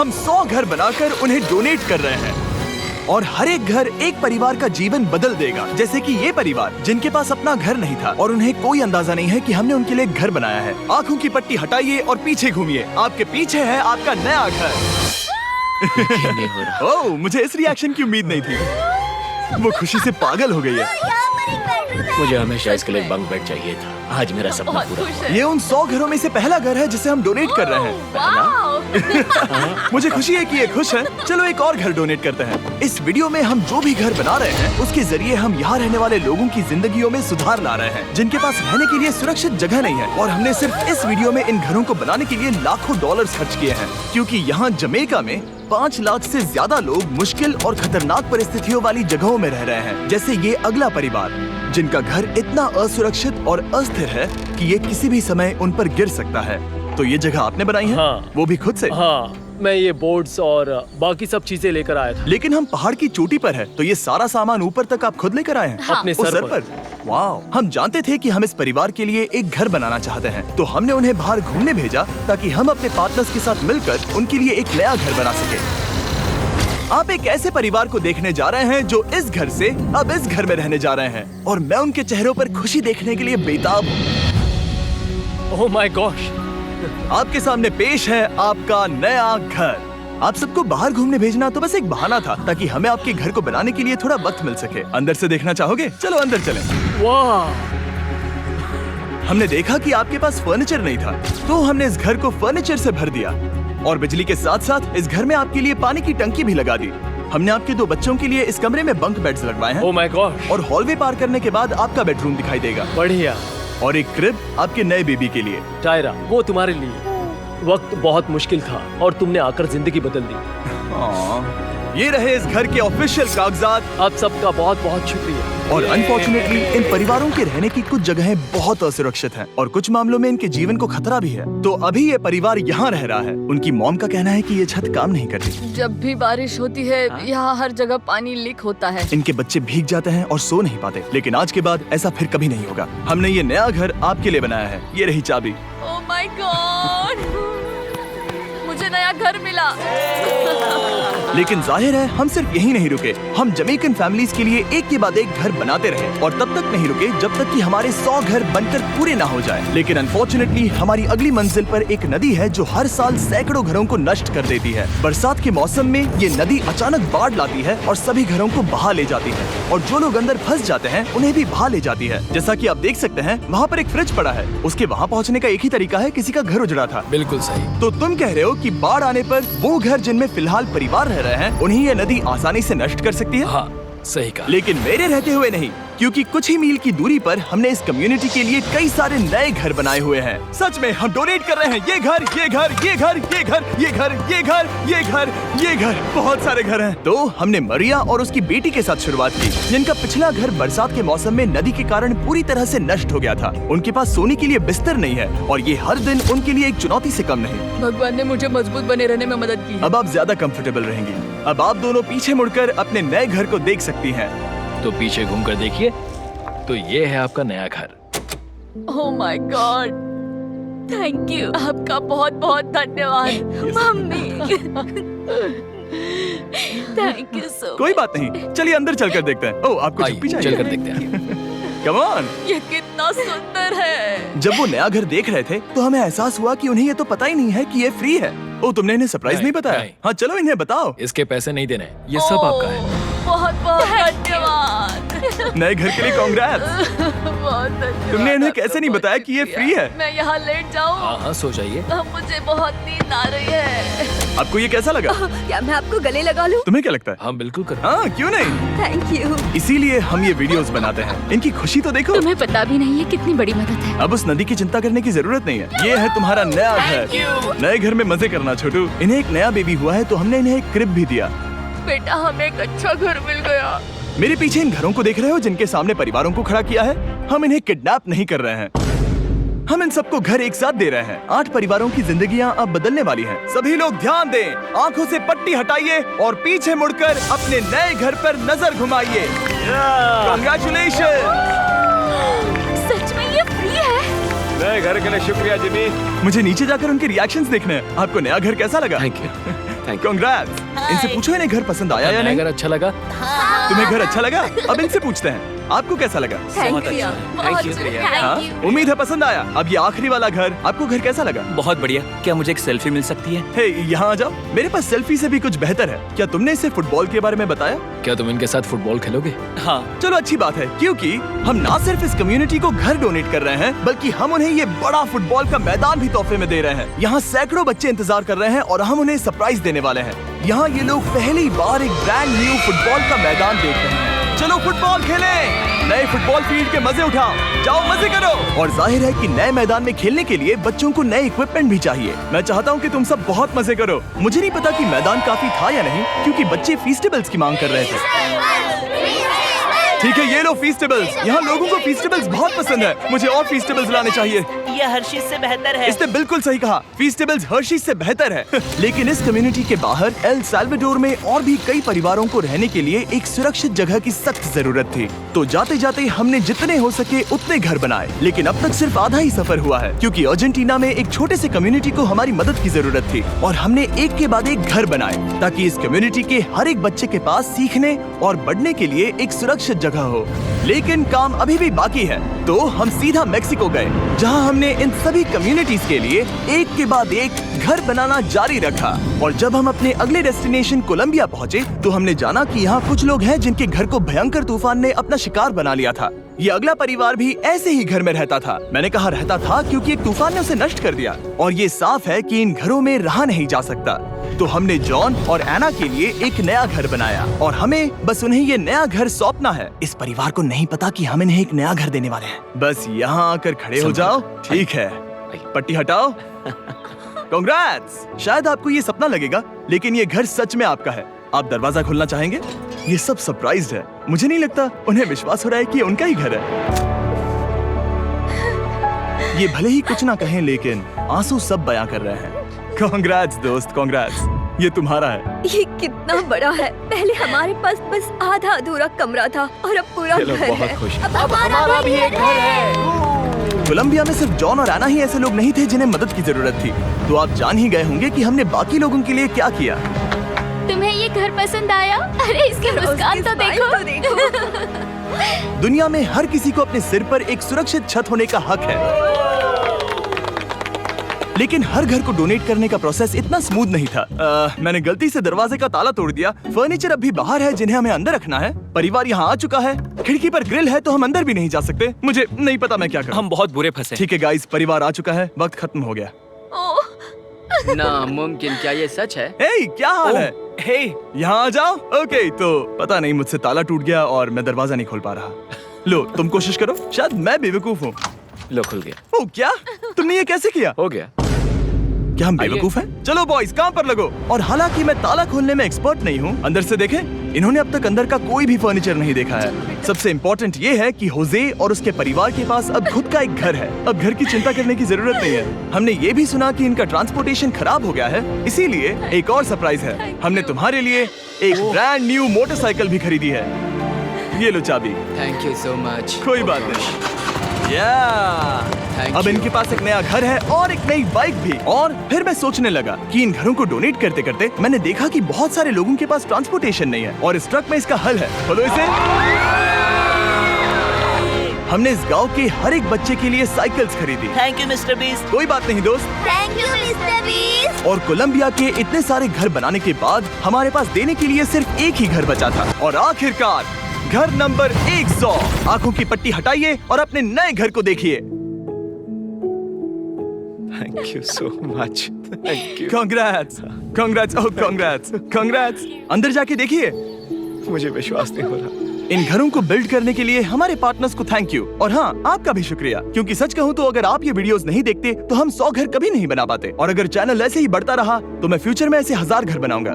हम 100 घर बनाकर उन्हें डोनेट कर रहे हैं और हर एक घर एक परिवार का जीवन बदल देगा। जैसे कि ये परिवार जिनके पास अपना घर नहीं था और उन्हें कोई अंदाजा नहीं है कि हमने उनके लिए घर बनाया है। आंखों की पट्टी हटाइए और पीछे घूमिए। आपके पीछे है आपका नया घर। ओह, मुझे इस रिएक्शन की उम्मीद नहीं थी। वो खुशी से पागल हो गई है। मुझे हमेशा इसके लिए बंक बेड चाहिए था। आज मेरा सपना पूरा। ये उन 100 घरों में से पहला घर है जिसे हम डोनेट कर रहे हैं। मुझे खुशी है कि ये खुश है। चलो एक और घर डोनेट करते हैं। इस वीडियो में हम जो भी घर बना रहे हैं उसके जरिए हम यहाँ रहने वाले लोगों की जिंदगियों में सुधार ला रहे हैं जिनके पास रहने के लिए सुरक्षित जगह नहीं है। और हमने सिर्फ इस वीडियो में इन घरों को बनाने के लिए लाखों डॉलर्स खर्च किए हैं, क्योंकि यहाँ जमैका में 5 लाख से ज्यादा लोग मुश्किल और खतरनाक परिस्थितियों वाली जगहों में रह रहे हैं। जैसे ये अगला परिवार जिनका घर इतना असुरक्षित और अस्थिर है कि ये किसी भी समय उन पर गिर सकता है। तो ये जगह आपने बनाई है? हाँ। वो भी खुद से? हाँ, मैं ये बोर्ड्स और बाकी सब चीजें लेकर आया था। लेकिन हम पहाड़ की चोटी पर है, तो ये सारा सामान ऊपर तक आप खुद लेकर आए हैं? हाँ। अपने उस सर पर? वाह! हम जानते थे कि हम इस परिवार के लिए एक घर बनाना चाहते हैं, तो हमने उन्हें बाहर घूमने भेजा ताकि हम अपने पार्टनर्स के साथ मिलकर उनके लिए एक नया घर बना सके। आप एक ऐसे परिवार को देखने जा रहे हैं जो इस घर से अब इस घर में रहने जा रहे हैं, और मैं उनके चेहरों पर खुशी देखने के लिए बेताब हूँ। Oh my gosh! आपके सामने पेश है आपका नया घर। आप सबको बाहर घूमने भेजना तो बस एक बहाना था ताकि हमें आपके घर को बनाने के लिए थोड़ा वक्त मिल सके। अंदर से देखना चाहोगे? चलो अंदर चलें। वाह! हमने देखा कि आपके पास फर्नीचर नहीं था, तो हमने इस घर को फर्नीचर से भर दिया और बिजली के साथ साथ इस घर में आपके लिए पानी की टंकी भी लगा दी। हमने आपके 2 बच्चों के लिए इस कमरे में बंक बेड्स लगवाए हैं। Oh my gosh! और हॉलवे पार करने के बाद आपका बेडरूम दिखाई देगा। बढ़िया। और एक क्रिब आपके नए बेबी के लिए। टायरा, वो तुम्हारे लिए। वक्त बहुत मुश्किल था और तुमने आकर जिंदगी बदल दी। ये रहे इस घर के ऑफिशियल कागजात। आप सबका बहुत बहुत शुक्रिया। और अनफॉर्चुनेटली इन परिवारों के रहने की कुछ जगहें बहुत असुरक्षित हैं और कुछ मामलों में इनके जीवन को खतरा भी है। तो अभी ये परिवार यहाँ रह रहा है। उनकी मॉम का कहना है कि ये छत काम नहीं करती। जब भी बारिश होती है यहाँ हर जगह पानी लीक होता है। इनके बच्चे भीग जाते हैं और सो नहीं पाते, लेकिन आज के बाद ऐसा फिर कभी नहीं होगा। हमने ये नया घर आपके लिए बनाया है। ये रही चाबी। Oh my God! मुझे नया घर मिला। लेकिन जाहिर है हम सिर्फ यही नहीं रुके। हम जमैकन फैमिलीज के लिए एक के बाद एक घर बनाते रहे और तब तक नहीं रुके जब तक कि हमारे 100 घर बनकर पूरे ना हो जाए। लेकिन अनफॉर्चुनेटली हमारी अगली मंजिल पर एक नदी है जो हर साल सैकड़ों घरों को नष्ट कर देती है। बरसात के मौसम में ये नदी अचानक बाढ़ लाती है और सभी घरों को बहा ले जाती है, और जो लोग अंदर फंस जाते हैं उन्हें भी बहा ले जाती है। जैसा कि आप देख सकते हैं वहाँ पर एक फ्रिज पड़ा है। उसके वहाँ पहुँचने का एक ही तरीका है, किसी का घर उजड़ा था। बिल्कुल सही। तो तुम कह रहे हो कि बाढ़ आने पर वो घर जिनमें फिलहाल परिवार रह रहे हैं उन्हें ये नदी आसानी से नष्ट कर सकती है? हाँ, सही कहा। लेकिन मेरे रहते हुए नहीं, क्योंकि कुछ ही मील की दूरी पर हमने इस कम्युनिटी के लिए कई सारे नए घर बनाए हुए हैं। सच में हम डोनेट कर रहे हैं ये घर, ये घर, ये घर, ये घर, ये घर, ये घर, ये घर, ये घर, बहुत सारे घर हैं। तो हमने मरिया और उसकी बेटी के साथ शुरुआत की, जिनका पिछला घर बरसात के मौसम में नदी के कारण पूरी तरह से नष्ट हो गया था। उनके पास सोने के लिए बिस्तर नहीं है और ये हर दिन उनके लिए एक चुनौती से कम नहीं। भगवान ने मुझे मजबूत बने रहने में मदद की। अब आप ज्यादा कंफर्टेबल रहेंगी। अब आप दोनों पीछे मुड़कर अपने नए घर को देख सकती हैं। तो पीछे घूमकर देखिए, तो ये है आपका नया घर। Oh my God! Thank you. आपका बहुत बहुत धन्यवाद मम्मी। Thank you so. कोई बात नहीं, चलिए अंदर चलकर देखते हैं। ओह, आपको आइए, चप्पी चाहिए? चलकर देखते हैं। Come on. ये कितना सुंदर है। जब वो नया घर देख रहे थे तो हमें एहसास हुआ कि उन्हें ये तो पता ही नहीं है कि ये फ्री है। ओ, तुमने इन्हें सरप्राइज नहीं बताया? नहीं। हाँ, चलो इन्हें बताओ। इसके पैसे नहीं देने, ये सब आपका है। बहुत बहुत धन्यवाद। नए घर के लिए कांग्रेट्स। बहुत धन्यवाद। तुमने इन्हें कैसे नहीं बताया कि ये फ्री है? मैं यहाँ लेट जाऊँ? हाँ हाँ, सो जाइए। मुझे बहुत नींद आ रही है। आपको ये कैसा लगा? क्या मैं आपको गले लगा लूं? तुम्हें क्या लगता है? हाँ बिल्कुल कर। हाँ, क्यों नहीं? Thank you. इसीलिए हम ये वीडियोस बनाते हैं। इनकी खुशी तो देखो। तुम्हें पता भी नहीं है कितनी बड़ी मदद है। अब उस नदी की चिंता करने की जरूरत नहीं है। ये है तुम्हारा नया घर। नए घर में मजे करना छोटू। इन्हें एक नया बेबी हुआ है तो हमने इन्हें एक क्रिब भी दिया। बेटा, हमें एक अच्छा घर मिल गया। मेरे पीछे इन घरों को देख रहे हो जिनके सामने परिवारों को खड़ा किया है? हम इन्हें किडनैप नहीं कर रहे हैं। हम इन सबको घर एक साथ दे रहे हैं। 8 परिवारों की जिंदगियां अब बदलने वाली हैं। सभी लोग ध्यान दें, आंखों से पट्टी हटाइए और पीछे मुड़कर अपने नए घर पर नजर घुमाइए। कांग्रेचुलेशन! सच में ये फ्री है? नए घर के लिए शुक्रिया जिमी। मुझे नीचे जाकर उनके रिएक्शंस देखने हैं। आपको नया घर कैसा लगा? Thank you. you. Congrats. इनसे पूछो इन्हें घर पसंद आया या नहीं? अगर अच्छा लगा तुम्हें घर अच्छा लगा? अब इनसे पूछते हैं आपको कैसा लगा? बहुत अच्छा थैंक यू हाँ? उम्मीद है पसंद आया। अब ये आखिरी वाला घर, आपको घर कैसा लगा? बहुत बढ़िया। क्या मुझे एक सेल्फी मिल सकती है? हे, यहाँ आ जाओ। मेरे पास सेल्फी से भी कुछ बेहतर है। क्या तुमने इसे फुटबॉल के बारे में बताया? क्या तुम इनके साथ फुटबॉल खेलोगे? हाँ। चलो अच्छी बात है, क्योंकि हम ना सिर्फ इस कम्युनिटी को घर डोनेट कर रहे हैं, बल्कि हम उन्हें ये बड़ा फुटबॉल का मैदान भी तोहफे में दे रहे हैं। यहाँ सैकड़ों बच्चे इंतजार कर रहे हैं और हम उन्हें सरप्राइज देने वाले हैं। यहाँ ये लोग पहली बार एक ब्रांड न्यू फुटबॉल का मैदान देख रहे हैं। चलो फुटबॉल खेलें, नए फुटबॉल फील्ड के मजे उठाओ, जाओ मजे करो। और जाहिर है कि नए मैदान में खेलने के लिए बच्चों को नए इक्विपमेंट भी चाहिए। मैं चाहता हूँ कि तुम सब बहुत मजे करो। मुझे नहीं पता कि मैदान काफी था या नहीं, क्योंकि बच्चे फीस्टेबल्स की मांग कर रहे थे। ठीक है, ये लो फीस्टेबल्स। यहाँ लोगों को फीस्टेबल्स बहुत पसंद है। मुझे और फीस्टेबल्स लाने चाहिए। ये हर्षीज से बेहतर है। इसने बिल्कुल सही कहा, फीस्टेबल्स हर्शीज से बेहतर है। लेकिन इस कम्युनिटी के बाहर एल साल्वाडोर में और भी कई परिवारों को रहने के लिए एक सुरक्षित जगह की सख्त जरूरत थी। तो जाते जाते हमने जितने हो सके उतने घर बनाए, लेकिन अब तक सिर्फ आधा ही सफर हुआ है, क्योंकि अर्जेंटीना में एक छोटे से कम्युनिटी को हमारी मदद की जरूरत थी और हमने एक के बाद एक घर बनाए ताकि इस कम्युनिटी के हर एक बच्चे के पास सीखने और बढ़ने के लिए एक सुरक्षित जगह हो। लेकिन काम अभी भी बाकी है, तो हम सीधा मेक्सिको गए, जहां हमने इन सभी कम्युनिटीज के लिए एक के बाद एक घर बनाना जारी रखा। और जब हम अपने अगले डेस्टिनेशन कोलंबिया पहुंचे, तो हमने जाना कि यहाँ कुछ लोग हैं जिनके घर को भयंकर तूफान ने अपना शिकार बना लिया था। ये अगला परिवार भी ऐसे ही घर में रहता था। मैंने कहा रहता था क्योंकि एक तूफान ने उसे नष्ट कर दिया, और ये साफ है कि इन घरों में रहा नहीं जा सकता। तो हमने जॉन और एना के लिए एक नया घर बनाया और हमें बस उन्हें ये नया घर सौंपना है। इस परिवार को नहीं पता कि हम इन्हें एक नया घर देने वाले हैं। बस यहाँ आकर खड़े हो जाओ। ठीक है, पट्टी हटाओ। कांग्रेट्स। शायद आपको ये सपना लगेगा, लेकिन ये घर सच में आपका है। आप दरवाजा खोलना चाहेंगे? ये सब सरप्राइज्ड है। मुझे नहीं लगता उन्हें विश्वास हो रहा है कि ये उनका ही घर है। ये भले ही कुछ ना कहें, लेकिन आंसू सब बयां कर रहे हैं। कांग्रेट्स दोस्त, कांग्रेट्स। ये तुम्हारा है। ये कितना बड़ा है। पहले हमारे पास बस आधा अधूरा कमरा था और अब पूरा ये लोग घर बहुत है। खुश हैं। अब हमारा भी एक घर है। कोलंबिया में सिर्फ जॉन और एना ही ऐसे लोग नहीं थे जिन्हें मदद की जरूरत थी। तो आप जान ही गए होंगे कि हमने बाकी लोगों के लिए क्या किया। तुम्हें ये घर पसंद आया? अरे इसकी मुस्कान तो देखो। दुनिया में हर किसी को अपने सिर पर एक सुरक्षित छत होने का हक है, लेकिन हर घर को डोनेट करने का प्रोसेस इतना स्मूथ नहीं था। मैंने गलती से दरवाजे का ताला तोड़ दिया। फर्नीचर अब भी बाहर है जिन्हें हमें अंदर रखना है। परिवार यहाँ आ चुका है। खिड़की पर ग्रिल है तो हम अंदर भी नहीं जा सकते। मुझे नहीं पता मैं क्या करूं। हम बहुत बुरे फंसे। ठीक है गाइस, परिवार आ चुका है। वक्त खत्म हो गया। नामुमकिन, क्या ये सच है? हे, क्या हाल है? हे, यहाँ आ जाओ। ओके, तो पता नहीं मुझसे ताला टूट गया और मैं दरवाजा नहीं खोल पा रहा। लो, तुम कोशिश करो। शायद मैं बेवकूफ हूँ। लो, खुल गया। ओ क्या? तुमने ये कैसे किया? हो गया। क्या हम बेवकूफ हैं? चलो बॉयज, काम पर लगो। और हालांकि मैं ताला खोलने में एक्सपर्ट नहीं हूँ, अंदर से देखें, इन्होंने अब तक अंदर का कोई भी फर्नीचर नहीं देखा है। सबसे इम्पोर्टेंट ये है कि होजे और उसके परिवार के पास अब खुद का एक घर है। अब घर की चिंता करने की जरूरत नहीं है। हमने ये भी सुना कि इनका ट्रांसपोर्टेशन खराब हो गया है, इसीलिए एक और सरप्राइज है। हमने तुम्हारे लिए एक ब्रांड न्यू मोटरसाइकिल भी खरीदी है। ये लो चाबी। Thank you so much. कोई बात नहीं। Thank अब you. इनके पास एक नया घर है और एक नई बाइक भी। और फिर मैं सोचने लगा कि इन घरों को डोनेट करते करते मैंने देखा कि बहुत सारे लोगों के पास ट्रांसपोर्टेशन नहीं है, और इस ट्रक में इसका हल है। खोलो इसे। हमने इस गांव के हर एक बच्चे के लिए साइकिल्स खरीदी। Thank you mister beast. कोई बात नहीं दोस्त। Thank you mister beast. और कोलंबिया के इतने सारे घर बनाने के बाद हमारे पास देने के लिए सिर्फ एक ही घर बचा था। और आखिरकार घर नंबर 100। आंखों की पट्टी हटाइए और अपने नए घर को देखिए। Thank you so much. Thank you. Congrats, congrats, oh congrats, congrats. अंदर जाके देखिए। मुझे विश्वास नहीं हो रहा। इन घरों को बिल्ड करने के लिए हमारे पार्टनर्स को थैंक यू, और हाँ, आपका भी शुक्रिया, क्योंकि सच कहूँ तो अगर आप ये वीडियोस नहीं देखते तो हम 100 घर कभी नहीं बना पाते। और अगर चैनल ऐसे ही बढ़ता रहा तो मैं फ्यूचर में ऐसे 1000 घर बनाऊंगा।